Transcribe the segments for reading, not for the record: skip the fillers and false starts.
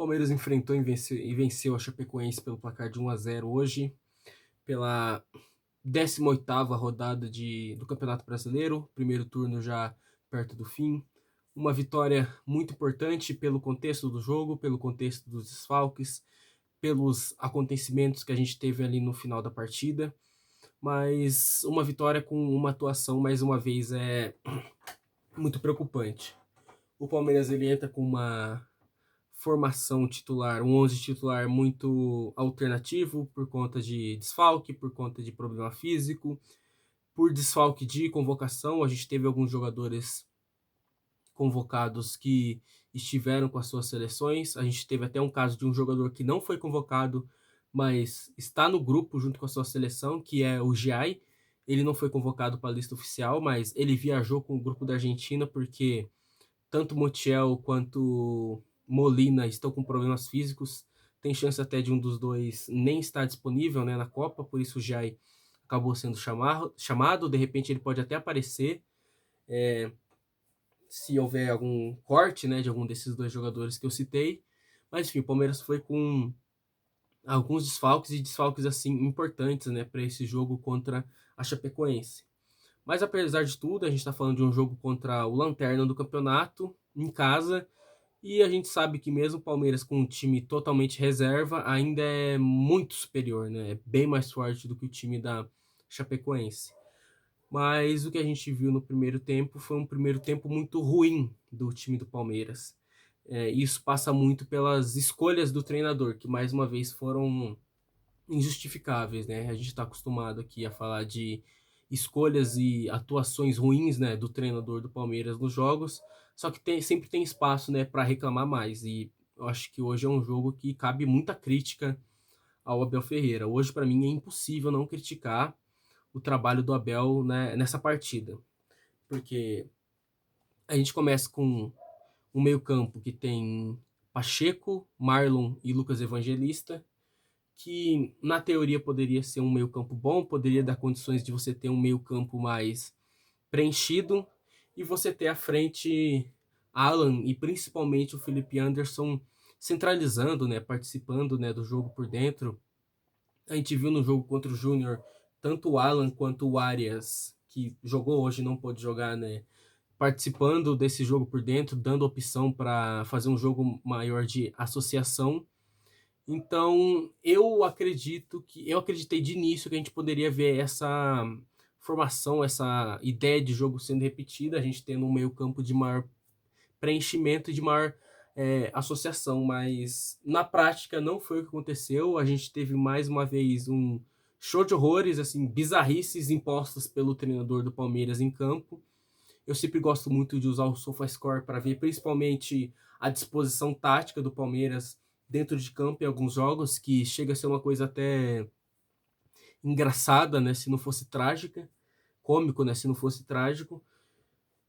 Palmeiras enfrentou e venceu a Chapecoense pelo placar de 1-0 hoje, pela 18ª rodada do Campeonato Brasileiro, primeiro turno já perto do fim. Uma vitória muito importante pelo contexto do jogo, pelo contexto dos desfalques, pelos acontecimentos que a gente teve ali no final da partida, mas uma vitória com uma atuação, mais uma vez, muito preocupante. O Palmeiras ele entra com uma formação titular, um 11 titular muito alternativo por conta de desfalque, por conta de problema físico, por desfalque de convocação. A gente teve alguns jogadores convocados que estiveram com as suas seleções. A gente teve até um caso de um jogador que não foi convocado, mas está no grupo junto com a sua seleção, que é o Giai. Ele não foi convocado para a lista oficial, mas ele viajou com o grupo da Argentina porque tanto Montiel quanto Molina estão com problemas físicos. Tem chance até de um dos dois nem estar disponível, né, na Copa, por isso o Jai acabou sendo chamado. De repente ele pode até aparecer se houver algum corte, né, de algum desses dois jogadores que eu citei. Mas enfim, o Palmeiras foi com alguns desfalques e desfalques assim importantes, né, para esse jogo contra a Chapecoense. Mas apesar de tudo, a gente está falando de um jogo contra o lanterna do campeonato, em casa, e a gente sabe que mesmo o Palmeiras com um time totalmente reserva, ainda é muito superior, né? É bem mais forte do que o time da Chapecoense. Mas o que a gente viu no primeiro tempo foi um primeiro tempo muito ruim do time do Palmeiras. Isso passa muito pelas escolhas do treinador, que mais uma vez foram injustificáveis, né? A gente está acostumado aqui a falar de escolhas e atuações ruins, né, do treinador do Palmeiras nos jogos, só que sempre tem espaço, né, para reclamar mais. E eu acho que hoje é um jogo que cabe muita crítica ao Abel Ferreira. Hoje, para mim, é impossível não criticar o trabalho do Abel, né, nessa partida, porque a gente começa com um meio-campo que tem Pacheco, Marlon e Lucas Evangelista, que na teoria poderia ser um meio-campo bom, poderia dar condições de você ter um meio-campo mais preenchido e você ter à frente Alan e principalmente o Felipe Anderson centralizando, né, participando, né, do jogo por dentro. A gente viu no jogo contra o Júnior tanto o Alan quanto o Arias, que jogou hoje, não pôde jogar, né, participando desse jogo por dentro, dando opção para fazer um jogo maior de associação. Então, eu acreditei de início que a gente poderia ver essa formação, essa ideia de jogo sendo repetida, a gente tendo um meio-campo de maior preenchimento e de maior associação, mas na prática não foi o que aconteceu. A gente teve mais uma vez um show de horrores, assim, bizarrices impostas pelo treinador do Palmeiras em campo. Eu sempre gosto muito de usar o SofaScore para ver principalmente a disposição tática do Palmeiras dentro de campo em alguns jogos, que chega a ser uma coisa até engraçada, né, se não fosse trágica, cômico, né, se não fosse trágico.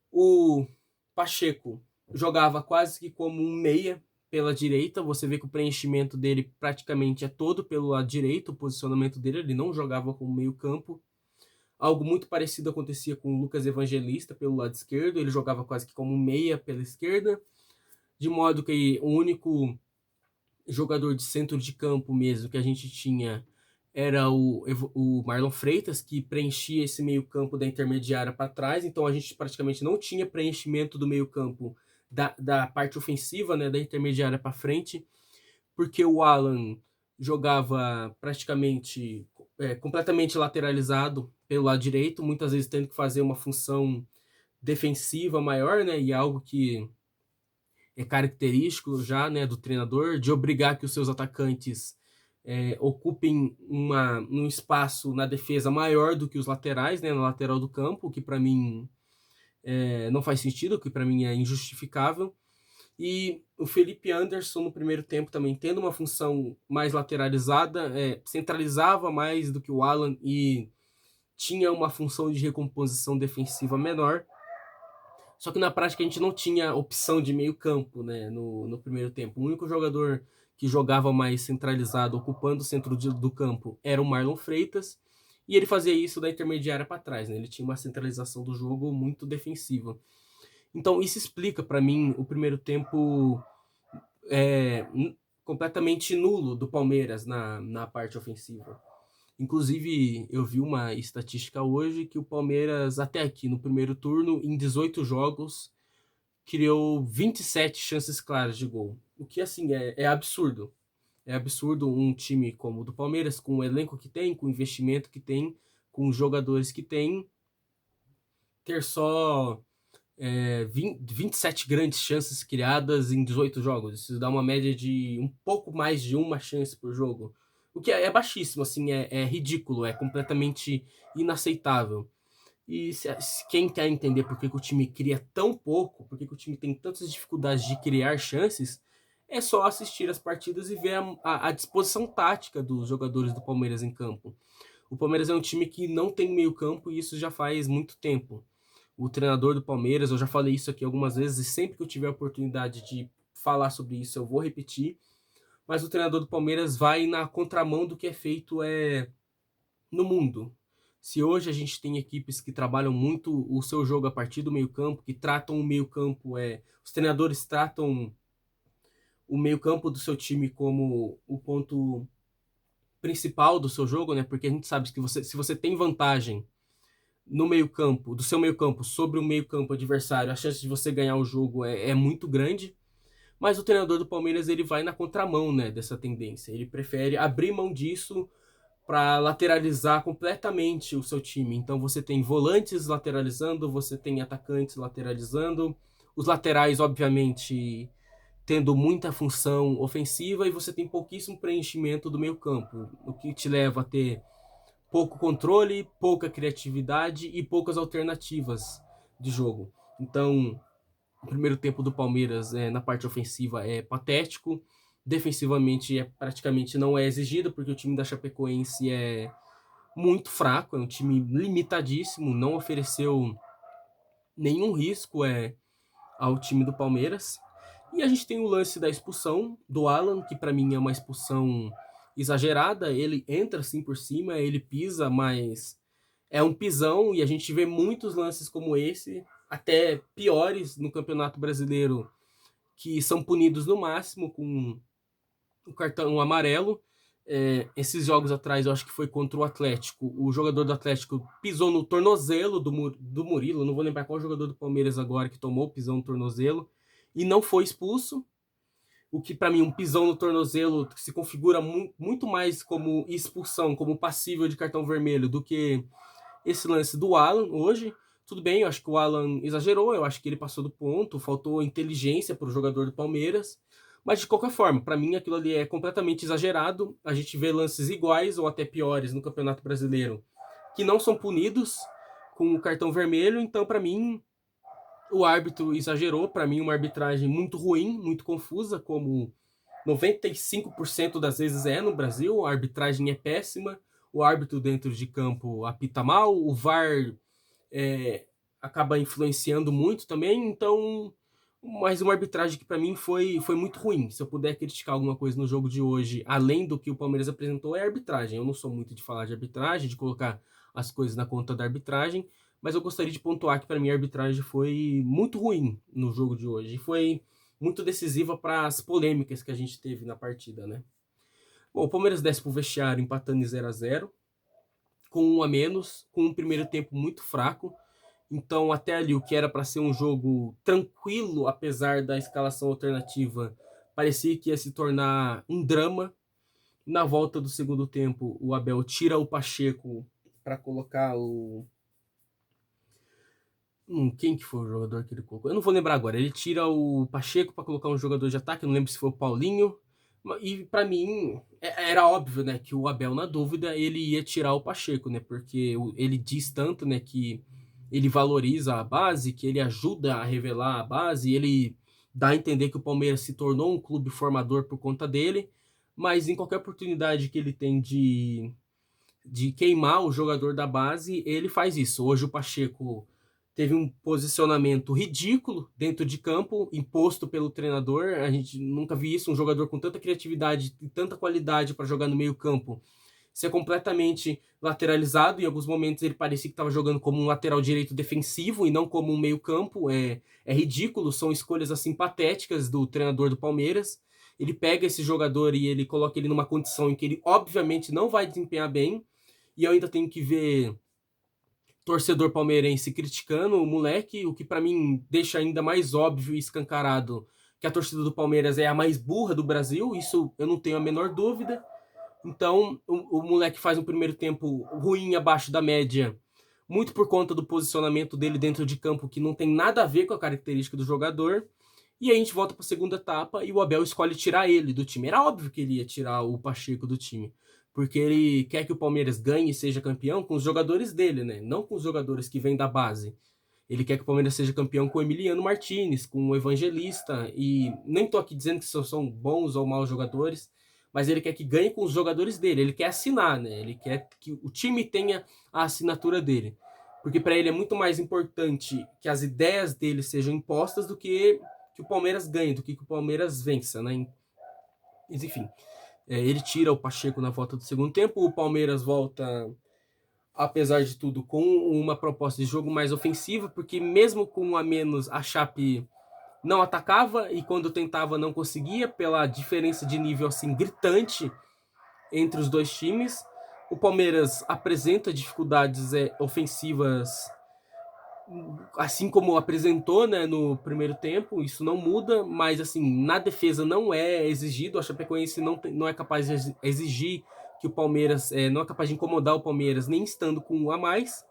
O Pacheco jogava quase que como um meia pela direita, você vê que o preenchimento dele praticamente é todo pelo lado direito, o posicionamento dele, ele não jogava como meio campo. Algo muito parecido acontecia com o Lucas Evangelista pelo lado esquerdo, ele jogava quase que como um meia pela esquerda, de modo que o único jogador de centro de campo mesmo que a gente tinha era o Marlon Freitas, que preenchia esse meio campo da intermediária para trás, então a gente praticamente não tinha preenchimento do meio campo da parte ofensiva, né, da intermediária para frente, porque o Alan jogava praticamente completamente lateralizado pelo lado direito, muitas vezes tendo que fazer uma função defensiva maior, né, e algo que é característico já, né, do treinador, de obrigar que os seus atacantes ocupem um espaço na defesa maior do que os laterais, né, na lateral do campo, o que para mim não faz sentido, o que para mim é injustificável. E o Felipe Anderson no primeiro tempo também tendo uma função mais lateralizada, centralizava mais do que o Alan e tinha uma função de recomposição defensiva menor. Só que na prática a gente não tinha opção de meio campo, né, no primeiro tempo. O único jogador que jogava mais centralizado, ocupando o centro do campo, era o Marlon Freitas. E ele fazia isso da intermediária para trás, né? Ele tinha uma centralização do jogo muito defensiva. Então isso explica para mim o primeiro tempo completamente nulo do Palmeiras na parte ofensiva. Inclusive, eu vi uma estatística hoje que o Palmeiras, até aqui no primeiro turno, em 18 jogos, criou 27 chances claras de gol. O que, assim, é absurdo. É absurdo um time como o do Palmeiras, com o elenco que tem, com o investimento que tem, com os jogadores que tem, ter só 27 grandes chances criadas em 18 jogos. Isso dá uma média de um pouco mais de uma chance por jogo. O que é baixíssimo, assim, é ridículo, é completamente inaceitável. E quem quer entender por que o time cria tão pouco, por que o time tem tantas dificuldades de criar chances, é só assistir as partidas e ver a disposição tática dos jogadores do Palmeiras em campo. O Palmeiras é um time que não tem meio campo e isso já faz muito tempo. O treinador do Palmeiras, eu já falei isso aqui algumas vezes e sempre que eu tiver a oportunidade de falar sobre isso eu vou repetir, mas o treinador do Palmeiras vai na contramão do que é feito no mundo. Se hoje a gente tem equipes que trabalham muito o seu jogo a partir do meio-campo, que tratam o meio-campo, os treinadores tratam o meio-campo do seu time como o ponto principal do seu jogo, né? Porque a gente sabe que se você tem vantagem no meio-campo, do seu meio-campo sobre o meio-campo adversário, a chance de você ganhar o jogo é muito grande. Mas o treinador do Palmeiras ele vai na contramão, né, dessa tendência. Ele prefere abrir mão disso para lateralizar completamente o seu time. Então você tem volantes lateralizando, você tem atacantes lateralizando, os laterais, obviamente, tendo muita função ofensiva e você tem pouquíssimo preenchimento do meio campo, o que te leva a ter pouco controle, pouca criatividade e poucas alternativas de jogo. Então, o primeiro tempo do Palmeiras na parte ofensiva é patético, defensivamente praticamente não é exigido, porque o time da Chapecoense é muito fraco, é um time limitadíssimo, não ofereceu nenhum risco ao time do Palmeiras. E a gente tem o lance da expulsão do Alan, que para mim é uma expulsão exagerada. Ele entra assim por cima, ele pisa, mas é um pisão e a gente vê muitos lances como esse, até piores no Campeonato Brasileiro, que são punidos no máximo com o cartão amarelo. Esses jogos atrás, eu acho que foi contra o Atlético. O jogador do Atlético pisou no tornozelo do Murilo. Não vou lembrar qual jogador do Palmeiras agora que tomou pisão no tornozelo e não foi expulso. O que para mim um pisão no tornozelo se configura muito mais como expulsão, como passível de cartão vermelho do que esse lance do Alan hoje. Tudo bem, eu acho que o Alan exagerou, eu acho que ele passou do ponto, faltou inteligência para o jogador do Palmeiras. Mas de qualquer forma, para mim aquilo ali é completamente exagerado. A gente vê lances iguais ou até piores no Campeonato Brasileiro que não são punidos com o cartão vermelho. Então, para mim, o árbitro exagerou. Para mim, uma arbitragem muito ruim, muito confusa, como 95% das vezes no Brasil. A arbitragem é péssima. O árbitro dentro de campo apita mal. O VAR acaba influenciando muito também. Então, mais uma arbitragem que para mim foi muito ruim. Se eu puder criticar alguma coisa no jogo de hoje, além do que o Palmeiras apresentou, é a arbitragem. Eu não sou muito de falar de arbitragem, de colocar as coisas na conta da arbitragem, mas eu gostaria de pontuar que para mim a arbitragem foi muito ruim no jogo de hoje. E foi muito decisiva para as polêmicas que a gente teve na partida, né? Bom, o Palmeiras desce pro vestiário empatando em 0-0, com um a menos, com um primeiro tempo muito fraco. Então, até ali, o que era para ser um jogo tranquilo, apesar da escalação alternativa, parecia que ia se tornar um drama. Na volta do segundo tempo, o Abel tira o Pacheco para colocar o. Quem que foi o jogador que ele colocou? Eu não vou lembrar agora. Ele tira o Pacheco para colocar um jogador de ataque, eu não lembro se foi o Paulinho. E para mim era óbvio, né, que o Abel, na dúvida, ele ia tirar o Pacheco, né? Porque ele diz tanto, né, que ele valoriza a base, que ele ajuda a revelar a base, ele dá a entender que o Palmeiras se tornou um clube formador por conta dele, mas em qualquer oportunidade que ele tem de queimar o jogador da base, ele faz isso. Hoje o Pacheco teve um posicionamento ridículo dentro de campo, imposto pelo treinador. A gente nunca viu isso, um jogador com tanta criatividade e tanta qualidade para jogar no meio campo, ser completamente lateralizado. Em alguns momentos ele parecia que estava jogando como um lateral direito defensivo e não como um meio-campo. É ridículo, são escolhas assim patéticas do treinador do Palmeiras. Ele pega esse jogador e ele coloca ele numa condição em que ele obviamente não vai desempenhar bem. E eu ainda tenho que ver torcedor palmeirense criticando o moleque, o que para mim deixa ainda mais óbvio e escancarado que a torcida do Palmeiras é a mais burra do Brasil. Isso eu não tenho a menor dúvida. Então, o moleque faz um primeiro tempo ruim, abaixo da média, muito por conta do posicionamento dele dentro de campo, que não tem nada a ver com a característica do jogador. E aí a gente volta para a segunda etapa e o Abel escolhe tirar ele do time. Era óbvio que ele ia tirar o Pacheco do time, porque ele quer que o Palmeiras ganhe e seja campeão com os jogadores dele, né? Não com os jogadores que vêm da base. Ele quer que o Palmeiras seja campeão com o Emiliano Martinez, com o Evangelista, e nem tô aqui dizendo que são bons ou maus jogadores, mas ele quer que ganhe com os jogadores dele, ele quer assinar, né? Ele quer que o time tenha a assinatura dele. Porque para ele é muito mais importante que as ideias dele sejam impostas do que o Palmeiras ganhe, do que o Palmeiras vença, né? Mas enfim, ele tira o Pacheco na volta do segundo tempo, o Palmeiras volta, apesar de tudo, com uma proposta de jogo mais ofensiva, porque mesmo com um a menos, a Chape não atacava e quando tentava não conseguia, pela diferença de nível assim gritante entre os dois times. O Palmeiras apresenta dificuldades ofensivas, assim como apresentou, né, no primeiro tempo. Isso não muda, mas assim, na defesa não é exigido. A Chapecoense não é capaz de exigir que o Palmeiras, não é capaz de incomodar o Palmeiras, nem estando com um a mais.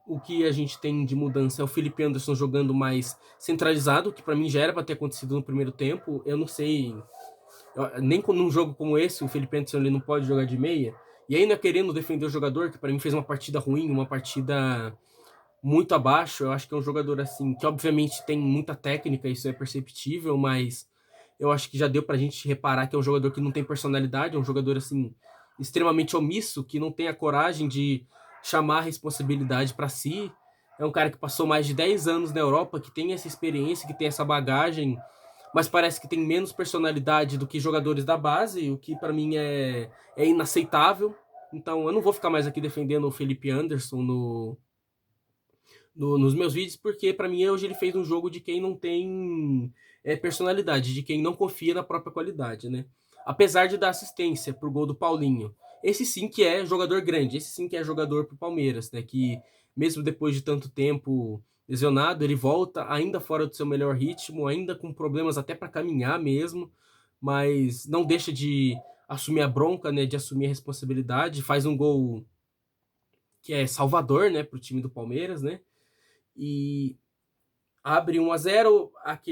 O que a gente tem de mudança é o Felipe Anderson jogando mais centralizado, que para mim já era para ter acontecido no primeiro tempo. Eu não sei, nem num jogo como esse, o Felipe Anderson ele não pode jogar de meia. E ainda querendo defender o jogador, que para mim fez uma partida ruim, uma partida muito abaixo. Eu acho que é um jogador assim, que obviamente tem muita técnica, isso é perceptível, mas eu acho que já deu pra gente reparar que é um jogador que não tem personalidade, é um jogador assim, extremamente omisso, que não tem a coragem de chamar a responsabilidade para si. É um cara que passou mais de 10 anos na Europa, que tem essa experiência, que tem essa bagagem, mas parece que tem menos personalidade do que jogadores da base, o que para mim é inaceitável. Então eu não vou ficar mais aqui defendendo o Felipe Anderson nos meus vídeos, porque para mim hoje ele fez um jogo de quem não tem personalidade, de quem não confia na própria qualidade, né? Apesar de dar assistência pro gol do Paulinho. Esse sim que é jogador grande, esse sim que é jogador pro Palmeiras, né? Que mesmo depois de tanto tempo lesionado, ele volta ainda fora do seu melhor ritmo, ainda com problemas até para caminhar mesmo, mas não deixa de assumir a bronca, né? De assumir a responsabilidade, faz um gol que é salvador, né? Pro time do Palmeiras, né? E abre 1-0.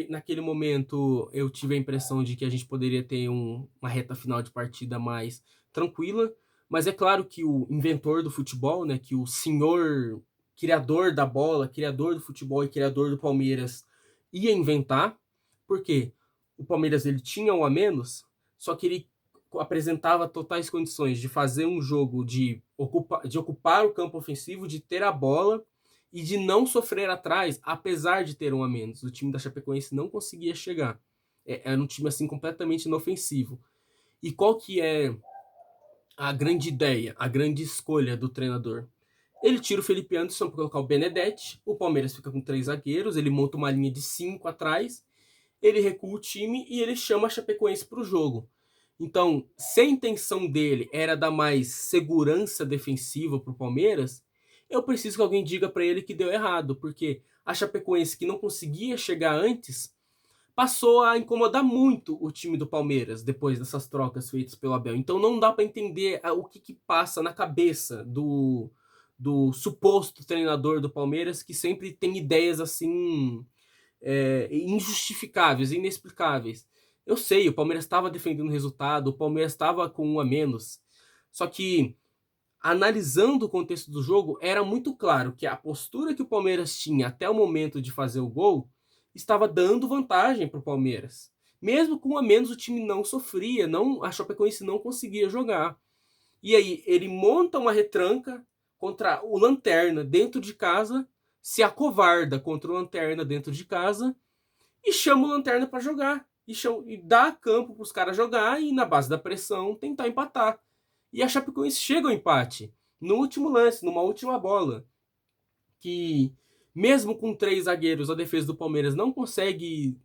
Naquele momento eu tive a impressão de que a gente poderia ter uma reta final de partida mais tranquila, mas é claro que o inventor do futebol, né, que o senhor criador da bola, criador do futebol e criador do Palmeiras ia inventar, porque o Palmeiras ele tinha um a menos, só que ele apresentava totais condições de fazer um jogo de ocupar o campo ofensivo, de ter a bola e de não sofrer atrás, apesar de ter um a menos. O time da Chapecoense não conseguia chegar. Era um time assim completamente inofensivo. E qual que é a grande ideia, a grande escolha do treinador? Ele tira o Felipe Anderson para colocar o Benedetti, o Palmeiras fica com 3 zagueiros, ele monta uma linha de 5 atrás, ele recua o time e ele chama a Chapecoense para o jogo. Então, se a intenção dele era dar mais segurança defensiva para o Palmeiras, eu preciso que alguém diga para ele que deu errado, porque a Chapecoense, que não conseguia chegar antes, passou a incomodar muito o time do Palmeiras depois dessas trocas feitas pelo Abel. Então não dá para entender o que passa na cabeça do suposto treinador do Palmeiras, que sempre tem ideias assim injustificáveis, inexplicáveis. Eu sei, o Palmeiras estava defendendo o resultado, o Palmeiras estava com um a menos, só que analisando o contexto do jogo, era muito claro que a postura que o Palmeiras tinha até o momento de fazer o gol estava dando vantagem para o Palmeiras. Mesmo com um a menos, o time não sofria, a Chapecoense não conseguia jogar. E aí ele monta uma retranca contra o Lanterna dentro de casa, se acovarda contra o Lanterna dentro de casa e chama o Lanterna para jogar. E dá campo para os caras jogar e, na base da pressão, tentar empatar. E a Chapecoense chega ao empate no último lance, numa última bola, que mesmo com 3 zagueiros, a defesa do Palmeiras não consegue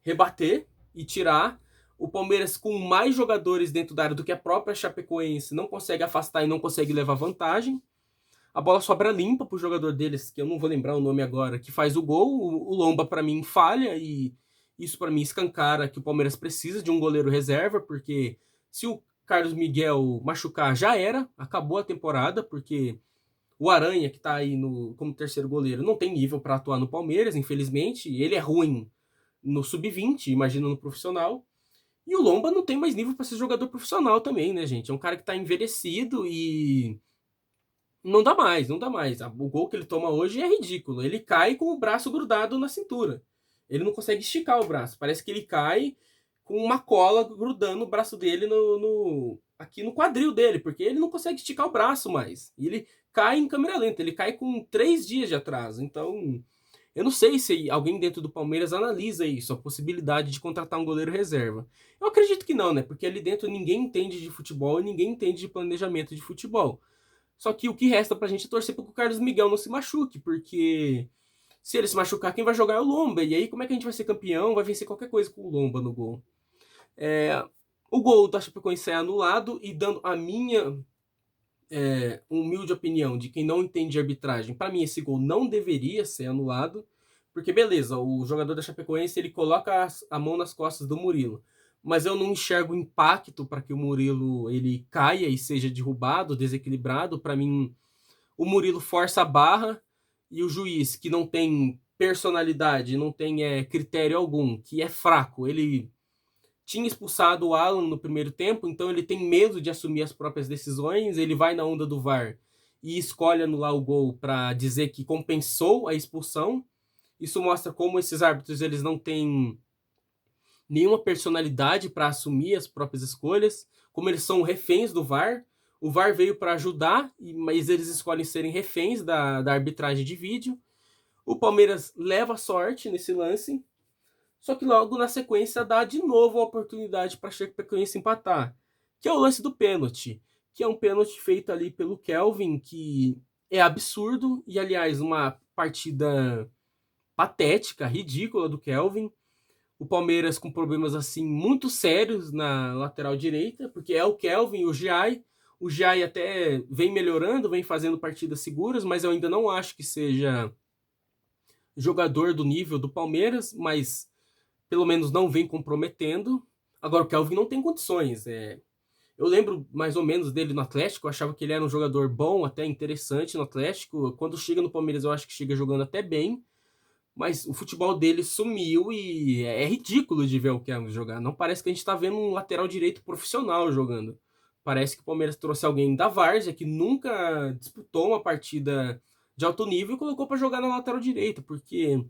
rebater e tirar. O Palmeiras, com mais jogadores dentro da área do que a própria Chapecoense, não consegue afastar e não consegue levar vantagem. A bola sobra limpa pro jogador deles, que eu não vou lembrar o nome agora, que faz o gol. O Lomba, para mim, falha, e isso para mim escancara que o Palmeiras precisa de um goleiro reserva, porque se o Carlos Miguel machucar, já era, acabou a temporada, porque o Aranha, que tá aí como terceiro goleiro, não tem nível para atuar no Palmeiras, infelizmente. Ele é ruim no sub-20, imagina no profissional. E o Lomba não tem mais nível para ser jogador profissional também, né, gente? É um cara que tá envelhecido e não dá mais, não dá mais. O gol que ele toma hoje é ridículo. Ele cai com o braço grudado na cintura. Ele não consegue esticar o braço. Parece que ele cai com uma cola grudando o braço dele aqui no quadril dele, porque ele não consegue esticar o braço mais. E ele cai em câmera lenta, ele cai com 3 dias de atraso. Então, eu não sei se alguém dentro do Palmeiras analisa isso, a possibilidade de contratar um goleiro reserva. Eu acredito que não, né? Porque ali dentro ninguém entende de futebol e ninguém entende de planejamento de futebol. Só que o que resta pra gente é torcer para que o Carlos Miguel não se machuque, porque se ele se machucar, quem vai jogar é o Lomba. E aí, como é que a gente vai ser campeão? Vai vencer qualquer coisa com o Lomba no gol. O gol da Chapecoense é anulado, e dando a minha humilde opinião de quem não entende de arbitragem, para mim esse gol não deveria ser anulado, porque beleza, o jogador da Chapecoense ele coloca a mão nas costas do Murilo, mas eu não enxergo impacto para que o Murilo ele caia e seja derrubado, desequilibrado. Para mim, o Murilo força a barra, e o juiz, que não tem personalidade, não tem critério algum, que é fraco, ele tinha expulsado o Alan no primeiro tempo, então ele tem medo de assumir as próprias decisões, ele vai na onda do VAR e escolhe anular o gol para dizer que compensou a expulsão. Isso mostra como esses árbitros eles não têm nenhuma personalidade para assumir as próprias escolhas, como eles são reféns do VAR. O VAR veio para ajudar, mas eles escolhem serem reféns da arbitragem de vídeo. O Palmeiras leva sorte nesse lance, só que logo na sequência dá de novo a oportunidade para a Chapecoense empatar, que é o lance do pênalti, que é um pênalti feito ali pelo Kelvin, que é absurdo, e aliás, uma partida patética, ridícula do Kelvin. O Palmeiras com problemas assim muito sérios na lateral direita, porque é o Kelvin e o Giai. O Giai até vem melhorando, vem fazendo partidas seguras, mas eu ainda não acho que seja jogador do nível do Palmeiras, mas pelo menos não vem comprometendo. Agora o Kelvin não tem condições. Eu lembro mais ou menos dele no Atlético, eu achava que ele era um jogador bom, até interessante no Atlético. Quando chega no Palmeiras eu acho que chega jogando até bem, mas o futebol dele sumiu e é ridículo de ver o Kelvin jogar. Não parece que a gente está vendo um lateral direito profissional jogando. Parece que o Palmeiras trouxe alguém da várzea que nunca disputou uma partida de alto nível e colocou para jogar na lateral direita, porque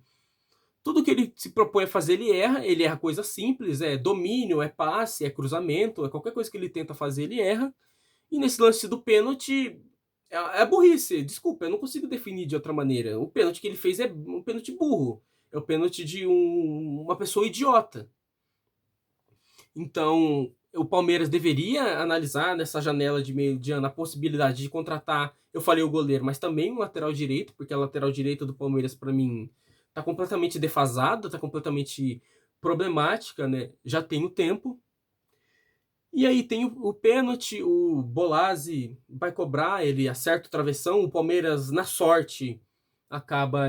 tudo que ele se propõe a fazer, ele erra coisas simples, é domínio, é passe, é cruzamento, é qualquer coisa que ele tenta fazer, ele erra. E nesse lance do pênalti, é burrice, desculpa, eu não consigo definir de outra maneira. O pênalti que ele fez é um pênalti burro, é o pênalti de uma pessoa idiota. Então, o Palmeiras deveria analisar nessa janela de meio de ano a possibilidade de contratar, eu falei o goleiro, mas também um lateral direito, porque a lateral direita do Palmeiras, para mim, tá completamente defasada, tá completamente problemática, né? Já tem o tempo. E aí tem o pênalti, o Bolazzi vai cobrar, ele acerta o travessão, o Palmeiras, na sorte, acaba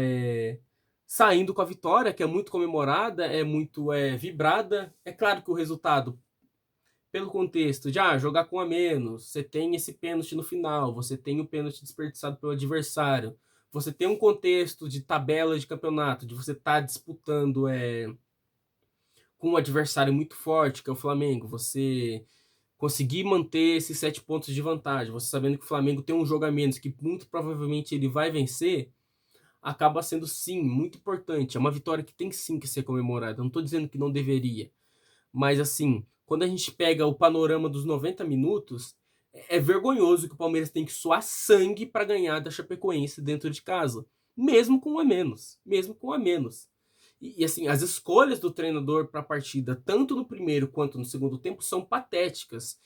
saindo com a vitória, que é muito comemorada, é muito vibrada. É claro que o resultado, pelo contexto de jogar com a menos, você tem esse pênalti no final, você tem o pênalti desperdiçado pelo adversário, você tem um contexto de tabela de campeonato, de você estar disputando com um adversário muito forte, que é o Flamengo, você conseguir manter esses 7 pontos de vantagem, você sabendo que o Flamengo tem um jogo a menos, que muito provavelmente ele vai vencer, acaba sendo sim muito importante. É uma vitória que tem sim que ser comemorada. Eu não estou dizendo que não deveria, mas assim, quando a gente pega o panorama dos 90 minutos, é vergonhoso que o Palmeiras tem que suar sangue para ganhar da Chapecoense dentro de casa, mesmo com um a menos, mesmo com um a menos. E assim, as escolhas do treinador para a partida, tanto no primeiro quanto no segundo tempo, são patéticas,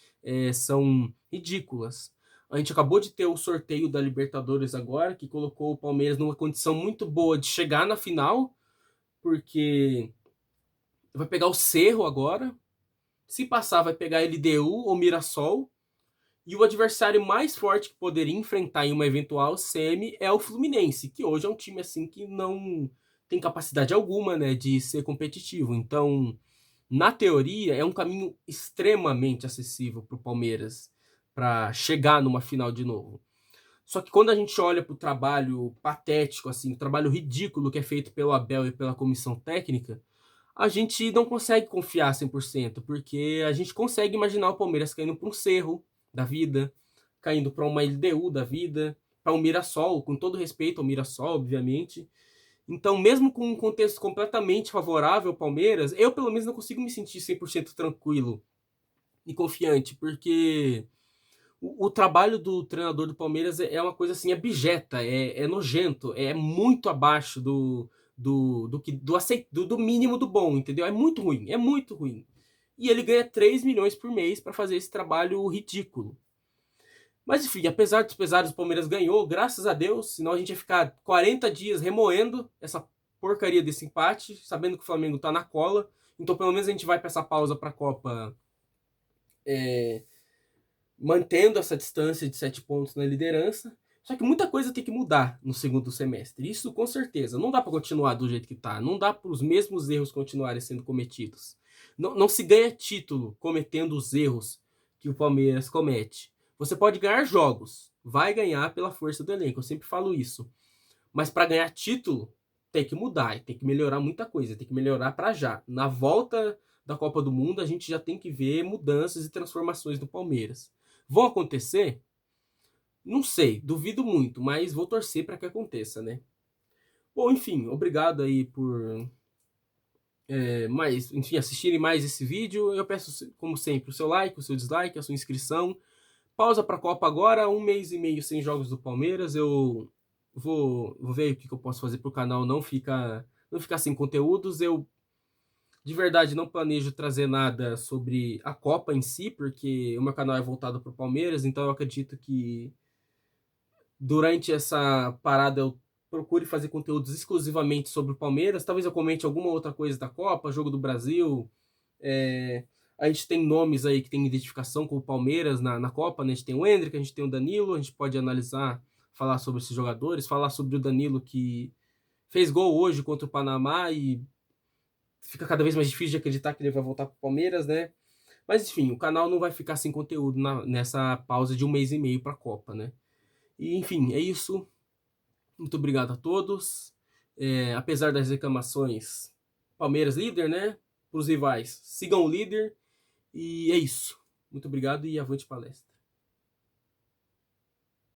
são ridículas. A gente acabou de ter o sorteio da Libertadores agora, que colocou o Palmeiras numa condição muito boa de chegar na final, porque vai pegar o Cerro agora. Se passar, vai pegar LDU ou Mirassol. E o adversário mais forte que poderia enfrentar em uma eventual semi é o Fluminense, que hoje é um time assim que não tem capacidade alguma, né, de ser competitivo. Então, na teoria, é um caminho extremamente acessível para o Palmeiras para chegar numa final de novo. Só que quando a gente olha para o trabalho patético, assim, o trabalho ridículo que é feito pelo Abel e pela comissão técnica, a gente não consegue confiar 100%, porque a gente consegue imaginar o Palmeiras caindo para um Cerro da vida, caindo para uma LDU da vida, para um Mirassol, com todo respeito ao Mirassol, obviamente. Então, mesmo com um contexto completamente favorável ao Palmeiras, eu pelo menos não consigo me sentir 100% tranquilo e confiante, porque o trabalho do treinador do Palmeiras é uma coisa assim abjeta, é nojento, é muito abaixo do mínimo do bom, entendeu? É muito ruim, é muito ruim. E ele ganha 3 milhões por mês para fazer esse trabalho ridículo. Mas enfim, apesar dos pesares, o Palmeiras ganhou, graças a Deus, senão a gente ia ficar 40 dias remoendo essa porcaria desse empate, sabendo que o Flamengo tá na cola. Então pelo menos a gente vai para essa pausa para a Copa é, mantendo essa distância de 7 pontos na liderança. Só que muita coisa tem que mudar no segundo semestre. Isso com certeza. Não dá para continuar do jeito que está. Não dá para os mesmos erros continuarem sendo cometidos. Não se ganha título cometendo os erros que o Palmeiras comete. Você pode ganhar jogos. Vai ganhar pela força do elenco. Eu sempre falo isso. Mas para ganhar título, tem que mudar. Tem que melhorar muita coisa. Tem que melhorar para já. Na volta da Copa do Mundo, a gente já tem que ver mudanças e transformações do Palmeiras. Vão acontecer? Não sei, duvido muito, mas vou torcer para que aconteça, né? Bom, enfim, obrigado aí por assistirem mais esse vídeo. Eu peço, como sempre, o seu like, o seu dislike, a sua inscrição. Pausa para a Copa agora, 1 mês e meio sem jogos do Palmeiras. Eu vou ver o que eu posso fazer para o canal não ficar sem conteúdos. Eu de verdade não planejo trazer nada sobre a Copa em si, porque o meu canal é voltado para o Palmeiras, então eu acredito que durante essa parada eu procure fazer conteúdos exclusivamente sobre o Palmeiras. Talvez eu comente alguma outra coisa da Copa, jogo do Brasil. A gente tem nomes aí que tem identificação com o Palmeiras na Copa, né? A gente tem o Endrick, a gente tem o Danilo, a gente pode analisar, falar sobre esses jogadores, falar sobre o Danilo que fez gol hoje contra o Panamá e fica cada vez mais difícil de acreditar que ele vai voltar para o Palmeiras, né? Mas enfim, o canal não vai ficar sem conteúdo nessa pausa de 1 mês e meio para a Copa, né? E enfim, é isso. Muito obrigado a todos. Apesar das reclamações, Palmeiras líder, né? Para os rivais, sigam o líder. E é isso. Muito obrigado e avante palestra.